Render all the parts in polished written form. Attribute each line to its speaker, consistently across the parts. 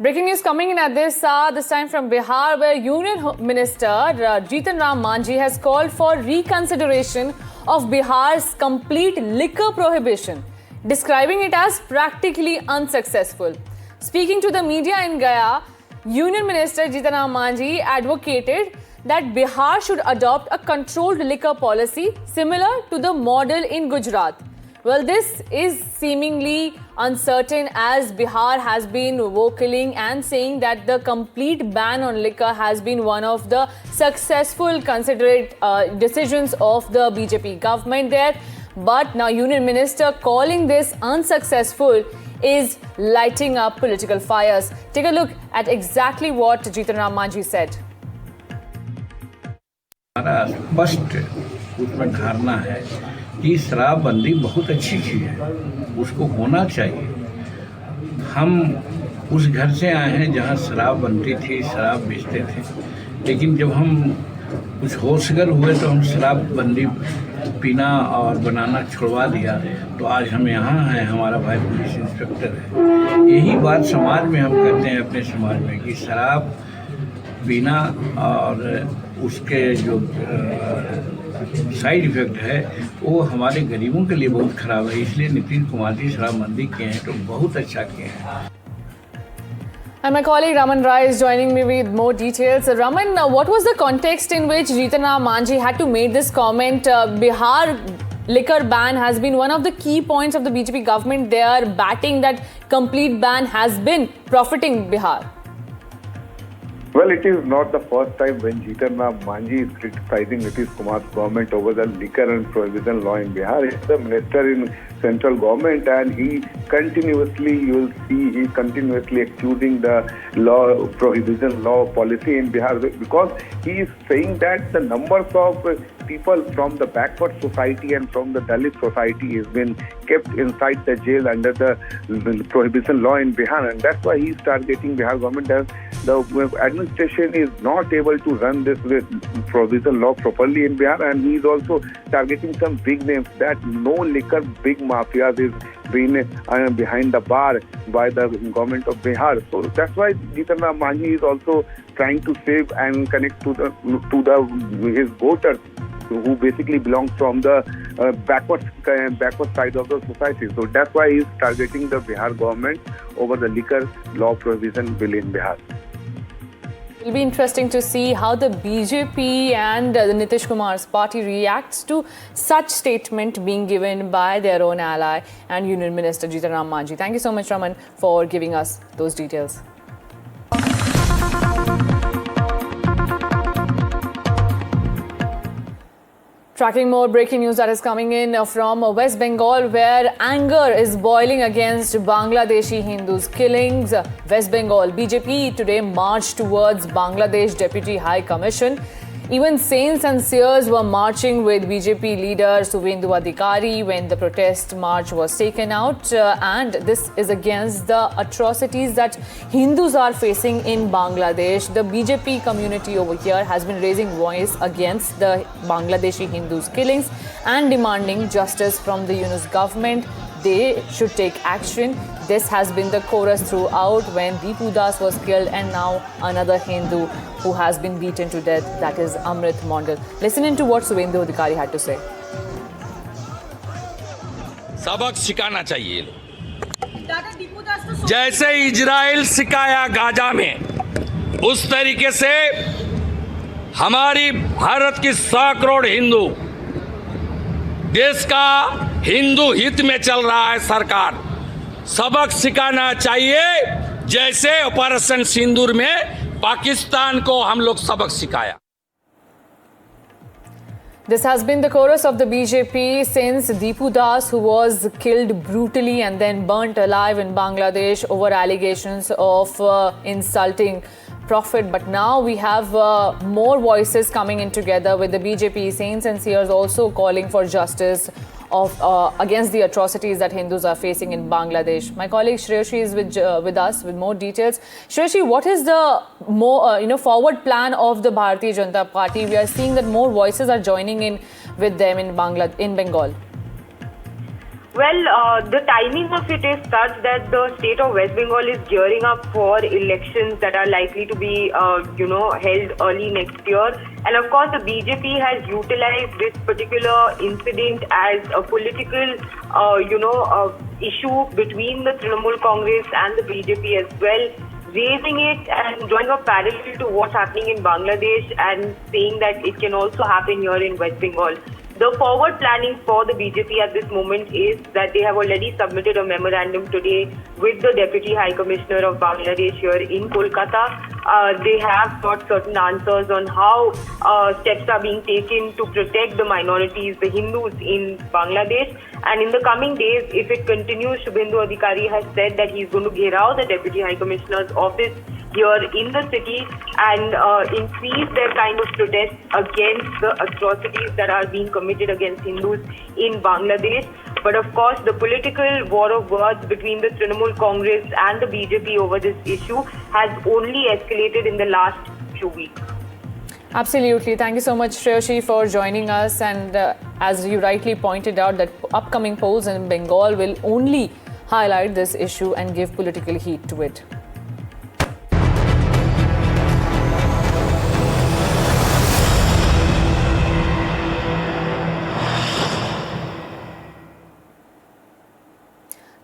Speaker 1: Breaking news coming in at this time from Bihar, where Union Minister Rahman has called for reconsideration of Bihar's complete liquor prohibition, describing it as practically unsuccessful. Speaking to the media in Gaya, Union Minister Rahman advocated that Bihar should adopt a controlled liquor policy similar to the model in Gujarat. Well, this is seemingly uncertain as Bihar has been vocaling and saying that the complete ban on liquor has been one of the successful considerate decisions of the BJP government there. But now Union Minister calling this unsuccessful is lighting up political fires. Take a look at exactly what Rahman said.
Speaker 2: हमारा स्पष्ट उसमें धारणा है कि शराबबंदी बहुत अच्छी चीज़ है, उसको होना चाहिए। हम उस घर से आए हैं जहां शराब बनती थी, शराब बेचते थे, लेकिन जब हम कुछ होशगर हुए तो हम शराबबंदी पीना और बनाना छुड़वा दिया। तो आज हम यहाँ हैं, हमारा भाई पुलिस इंस्पेक्टर है। यही बात समाज में हम कहते हैं, अपने समाज में, कि शराब पीना और उसके जो साइड इफेक्ट है वो हमारे गरीबों के लिए बहुत खराब है। इसलिए नीतीश कुमार जी शराबबंदी किए हैं तो बहुत अच्छा किए हैं।
Speaker 1: And my colleague Raman Rai is joining me with more details. Raman, what was the context in which Rahman had to make this comment? Bihar liquor ban has been one of the key points of the BJP government. They are batting that complete ban has been profiting Bihar.
Speaker 3: Well, it is not the first time when Rahman is criticizing Nitish Kumar's government over the liquor and prohibition law in Bihar. He is the minister in central government and he continuously, you will see, he continuously accusing the law, prohibition law policy in Bihar, because he is saying that the numbers of people from the backward society and from the Dalit society has been kept inside the jail under the prohibition law in Bihar, and that's why he is targeting Bihar government as the administration is not able to run this provision law properly in Bihar, and he is also targeting some big names that no liquor big mafias is being behind the bar by the government of Bihar. So that's why Rahman is also trying to save and connect to his voters who basically belongs from the backward side of the society. So that's why he is targeting the Bihar government over the liquor law provision bill in Bihar.
Speaker 1: It will be interesting to see how the BJP and the Nitish Kumar's party reacts to such statement being given by their own ally and Union Minister Rahman. Thank you so much, Raman, for giving us those details. Tracking more breaking news that is coming in from West Bengal, where anger is boiling against Bangladeshi Hindus' killings. West Bengal BJP today marched towards Bangladesh Deputy High Commission. Even saints and seers were marching with BJP leader Subhendu Adhikari when the protest march was taken out. And this is against the atrocities that Hindus are facing in Bangladesh. The BJP community over here has been raising voice against the Bangladeshi Hindus' killings and demanding justice from the Yunus government. They should take action. This has been the chorus throughout when Deepu Das was killed and now another Hindu who has been beaten to death, that is Amrit Mondal. Listen into what Subhendu Adhikari had to say.
Speaker 4: सबक सिखाना चाहिए, जैसे Israel सिखाया Gaza में, उस तरीके से हमारी भारत की 100 करोड़ हिंदू, देश का हिंदू हित में चल रहा है सरकार, सबक सिखाना चाहिए, जैसे ऑपरेशन सिंदूर में पाकिस्तान को हम लोग सबक सिखाया.
Speaker 1: This has been the chorus of the BJP since Deepu Das, who was killed brutally and then burnt alive in Bangladesh over allegations of insulting Prophet. But now we have more voices coming in together with the BJP saints and seers also calling for justice against the atrocities that Hindus are facing in Bangladesh. My colleague Shreyashi is with us with more details. Shreyashi, what is the more forward plan of the Bharatiya Janata Party? We are seeing that more voices are joining in with them in Bengal.
Speaker 5: Well, the timing of it is such that the state of West Bengal is gearing up for elections that are likely to be, held early next year. And of course, the BJP has utilized this particular incident as a political, issue between the Trinamool Congress and the BJP as well, raising it and drawing a parallel to what's happening in Bangladesh and saying that it can also happen here in West Bengal. The forward planning for the BJP at this moment is that they have already submitted a memorandum today with the Deputy High Commissioner of Bangladesh here in Kolkata. They have got certain answers on how steps are being taken to protect the minorities, the Hindus in Bangladesh. And in the coming days, if it continues, Shubhendu Adhikari has said that he's going to gherav the Deputy High Commissioner's office here in the city and increase their kind of protest against the atrocities that are being committed against Hindus in Bangladesh. But of course, the political war of words between the Trinamool Congress and the BJP over this issue has only escalated in the last few weeks.
Speaker 1: Absolutely. Thank you so much, Shreyashi, for joining us. And as you rightly pointed out, that upcoming polls in Bengal will only highlight this issue and give political heat to it.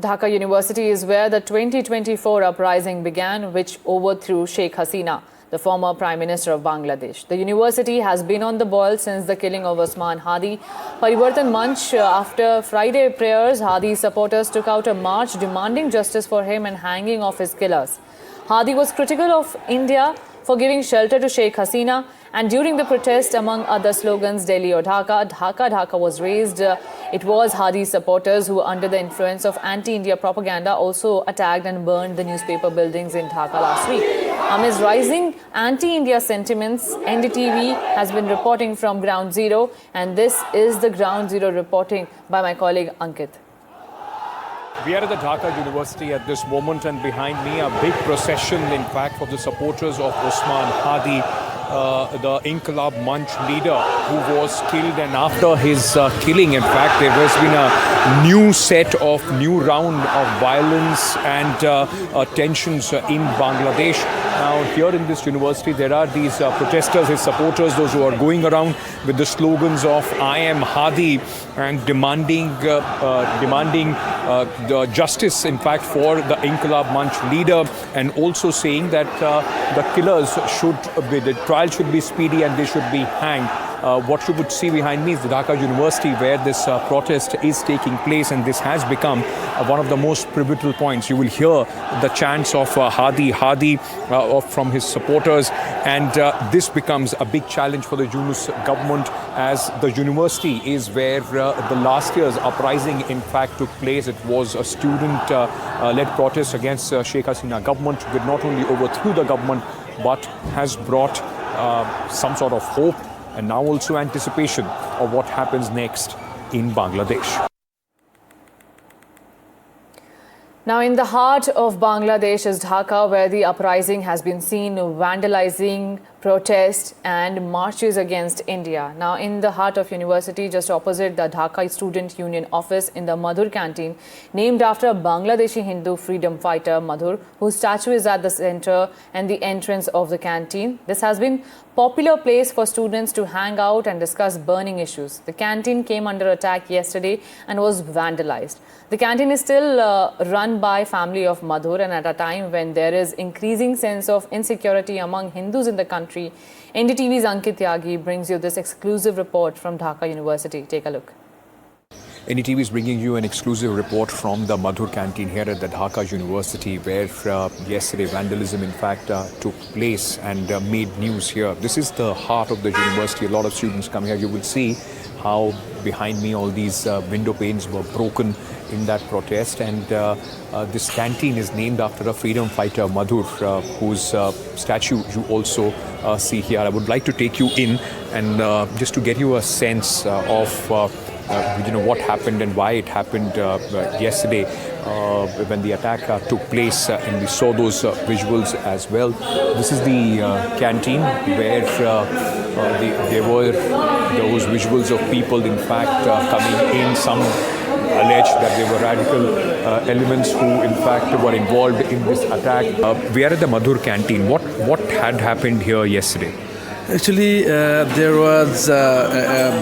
Speaker 1: Dhaka University is where the 2024 uprising began, which overthrew Sheikh Hasina, the former Prime Minister of Bangladesh. The university has been on the boil since the killing of Osman Hadi. Parivartan Manch, after Friday prayers, Hadi's supporters took out a march demanding justice for him and hanging of his killers. Hadi was critical of India for giving shelter to Sheikh Hasina, and during the protest, among other slogans, Delhi or Dhaka, Dhaka, Dhaka was raised. It was Hadi's supporters who, under the influence of anti-India propaganda, also attacked and burned the newspaper buildings in Dhaka last week. Amidst rising anti-India sentiments, NDTV has been reporting from Ground Zero, and this is the Ground Zero reporting by my colleague Ankit.
Speaker 6: We are at the Dhaka University at this moment, and behind me a big procession, in fact, of the supporters of Osman Hadi, the Inqilab Manch leader who was killed. And after his killing, in fact, there has been a new round of violence and tensions in Bangladesh. Now, here in this university, there are these protesters, his supporters, those who are going around with the slogans of "I am Hadi" and demanding the justice, in fact, for the Inqilab Manch leader, and also saying that the killers the trial should be speedy and they should be hanged. What you would see behind me is the Dhaka University, where this protest is taking place, and this has become one of the most pivotal points. You will hear the chants of Hadi from his supporters, and this becomes a big challenge for the Yunus government, as the university is where the last year's uprising, in fact, took place. It was a student-led protest against Sheikh Hasina government, which not only overthrew the government, but has brought some sort of hope and now also anticipation of what happens next in Bangladesh.
Speaker 1: Now, in the heart of Bangladesh is Dhaka, where the uprising has been seen vandalizing, protests and marches against India. Now, in the heart of university, just opposite the Dhaka Student Union office, in the Madhur canteen, named after a Bangladeshi Hindu freedom fighter, Madhur, whose statue is at the center and the entrance of the canteen. This has been popular place for students to hang out and discuss burning issues. The canteen came under attack yesterday and was vandalized. The canteen is still run by family of Madhur, and at a time when there is increasing sense of insecurity among Hindus in the country, NDTV's Ankit Tyagi brings you this exclusive report from Dhaka University. Take a look.
Speaker 6: NDTV is bringing you an exclusive report from the Madhur canteen here at the Dhaka University, where yesterday vandalism, in fact, took place and made news here. This is the heart of the university. A lot of students come here. You will see how behind me all these window panes were broken in that protest, and this canteen is named after a freedom fighter, Madhur, whose statue you also see here. I would like to take you in and just to get you a sense of what happened and why it happened yesterday when the attack took place, and we saw those visuals as well. This is the canteen where there were those visuals of people, in fact, coming in, some alleged that there were radical elements who in fact were involved in this attack. We are at the Madhur canteen. What had happened here yesterday?
Speaker 7: Actually, there was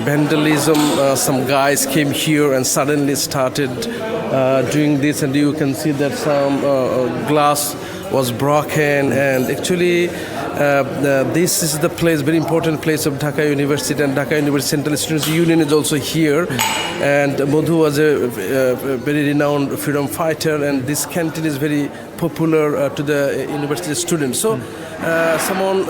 Speaker 7: vandalism. Some guys came here and suddenly started doing this, and you can see that some glass was broken. And actually, this is the place, very important place of Dhaka University, and Dhaka University Central Students Union is also here. And Madhu was a very renowned freedom fighter, and this canteen is very popular to the university students. So someone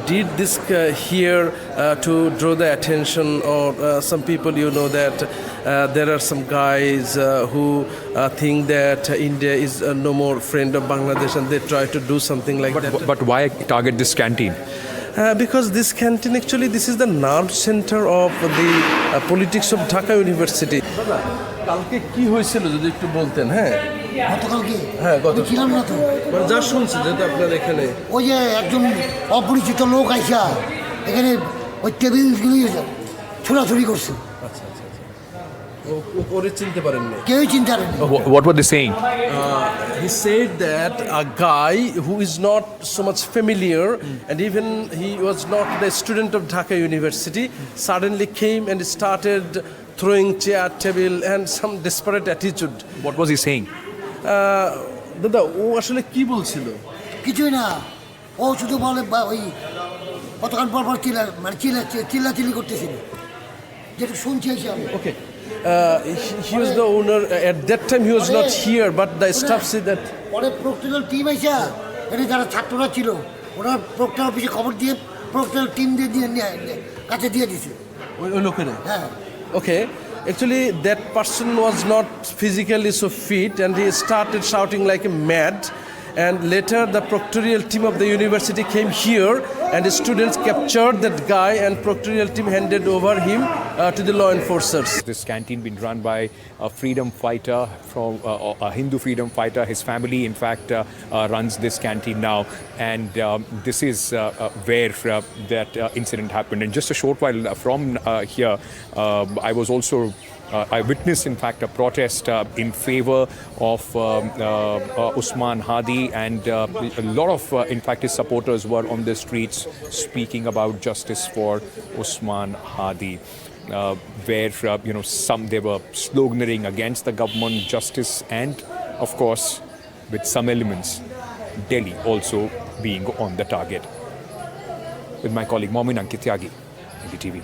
Speaker 7: did this here to draw the attention, or some people, you know, that there are some guys who think that India is no more friend of Bangladesh, and they try to do something like that.
Speaker 6: But why target this canteen?
Speaker 7: Because this canteen, actually, this is the nerve center of the politics of Dhaka University. কালকে কি হয়েছিল যদি একটু বলতেন? হ্যাঁ,
Speaker 8: গতকালকে
Speaker 7: গত
Speaker 8: ছিলাম না তো,
Speaker 7: মানে যা শুনছি যেটা আপনার এখানে
Speaker 8: ওই যে একজন অপরিচিত লোক আইসা এখানে ওই টেবিলগুলো ছোড়াছুড়ি করছে।
Speaker 7: আচ্ছা আচ্ছা, ওরে চিনতে পারেননি?
Speaker 8: কেউই চিন্তা করেনি।
Speaker 6: What were they saying?
Speaker 7: He said that a guy who is not so much familiar, and even he was not the student of Dhaka University, suddenly came and started throwing chair, table, and some desperate attitude.
Speaker 6: What was he saying?
Speaker 7: দাদা ও আসলে কি বলছিল?
Speaker 8: কিছুই না, ও শুধু বলে ওই কতক্ষণ পর পর চিল্লাচিল্লি করতেছিল, যেটা শুনছি আমি।
Speaker 7: Okay. He was the owner. At that time he was not here, but the staff said that.
Speaker 8: পরে প্রক্টরাল টিম আইসা এখানে যারা ছাত্ররা ছিল ওরা প্রক্টর অফিসে খবর দিয়ে প্রক্টরাল টিম কাছে দিয়ে দিছে
Speaker 7: ওই লোকেরা।
Speaker 8: হ্যাঁ।
Speaker 7: Okay. Actually, that person was not physically so fit, and he started shouting like a mad. And later, the proctorial team of the university came here, and the students captured that guy, and proctorial team handed over him to the law enforcers.
Speaker 6: This canteen been run by a freedom fighter, from a Hindu freedom fighter. His family, in fact, runs this canteen now, and this is where that incident happened. And just a short while from here, I was also I witnessed, in fact, a protest in favor of Usman Hadi, and a lot of, in fact, his supporters were on the streets speaking about justice for Usman Hadi, where they were sloganeering against the government, justice, and of course, with some elements, Delhi also being on the target. With my colleague Ankit, Tyagi, NDTV.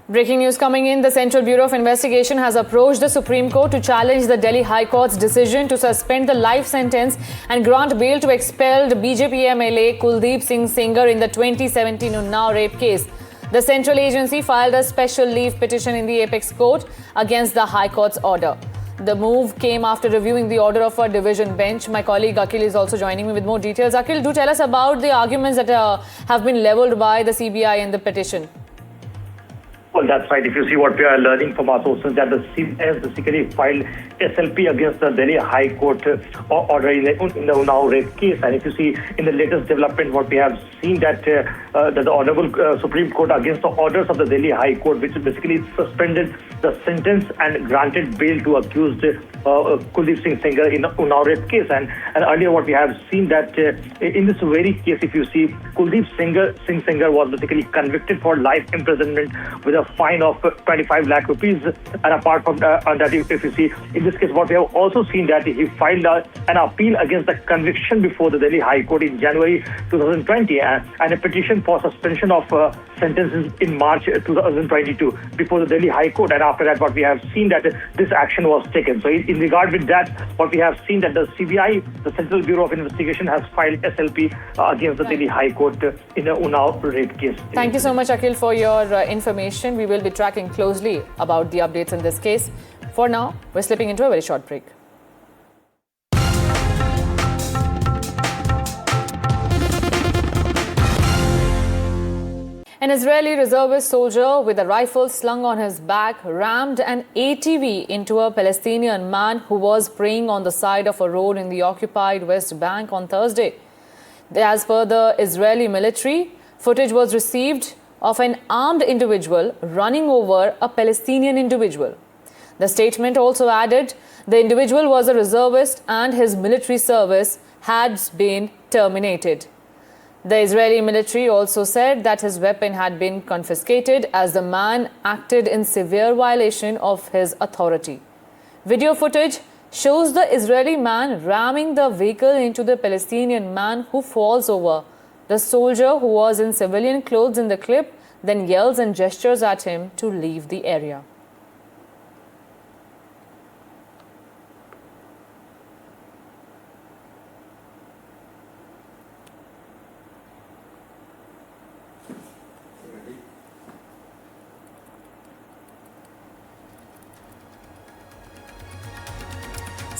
Speaker 1: Breaking news coming in. The Central Bureau of Investigation has approached the Supreme Court to challenge the Delhi High Court's decision to suspend the life sentence and grant bail to expelled BJP MLA Kuldeep Singh Sengar in the 2017 Unnao rape case. The central agency filed a special leave petition in the Apex Court against the High Court's order. The move came after reviewing the order of a division bench. My colleague Ankit is also joining me with more details. Ankit, do tell us about the arguments that have been levelled by the CBI in the petition.
Speaker 9: Well, that's right. If you see what we are learning from our sources, that the CBI has basically filed SLP against the Delhi High Court order in the Unnao rape case. And if you see in the latest development, what we have seen that the Honorable Supreme Court against the orders of the Delhi High Court, which basically suspended the sentence and granted bail to accused Kuldeep Singh Sengar in the Unnao rape case. And earlier what we have seen that in this very case, if you see, Kuldeep Singh Sengar was basically convicted for life imprisonment with a fine of 25 lakh rupees. And apart from that, if you see, in this case, what we have also seen that he filed an appeal against the conviction before the Delhi High Court in January 2020 and a petition for suspension of sentences in March 2022 before the Delhi High Court. And after that, what we have seen that this action was taken. So in regard with that, what we have seen that the CBI, the Central Bureau of Investigation, has filed SLP against the Delhi High Court in the Unnao rape case.
Speaker 1: Thank you so much, Akhil, for your information. We will be tracking closely about the updates in this case. For now, we're slipping into a very short break. An Israeli reservist soldier with a rifle slung on his back rammed an ATV into a Palestinian man who was praying on the side of a road in the occupied West Bank on Thursday. As per the Israeli military, footage was received of an armed individual running over a Palestinian individual. The statement also added the individual was a reservist and his military service had been terminated. The Israeli military also said that his weapon had been confiscated as the man acted in severe violation of his authority. Video footage shows the Israeli man ramming the vehicle into the Palestinian man who falls over. The soldier, who was in civilian clothes in the clip, then yells and gestures at him to leave the area.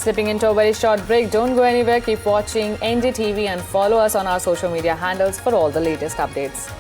Speaker 1: Slipping into a very short break, don't go anywhere, keep watching NDTV and follow us on our social media handles for all the latest updates.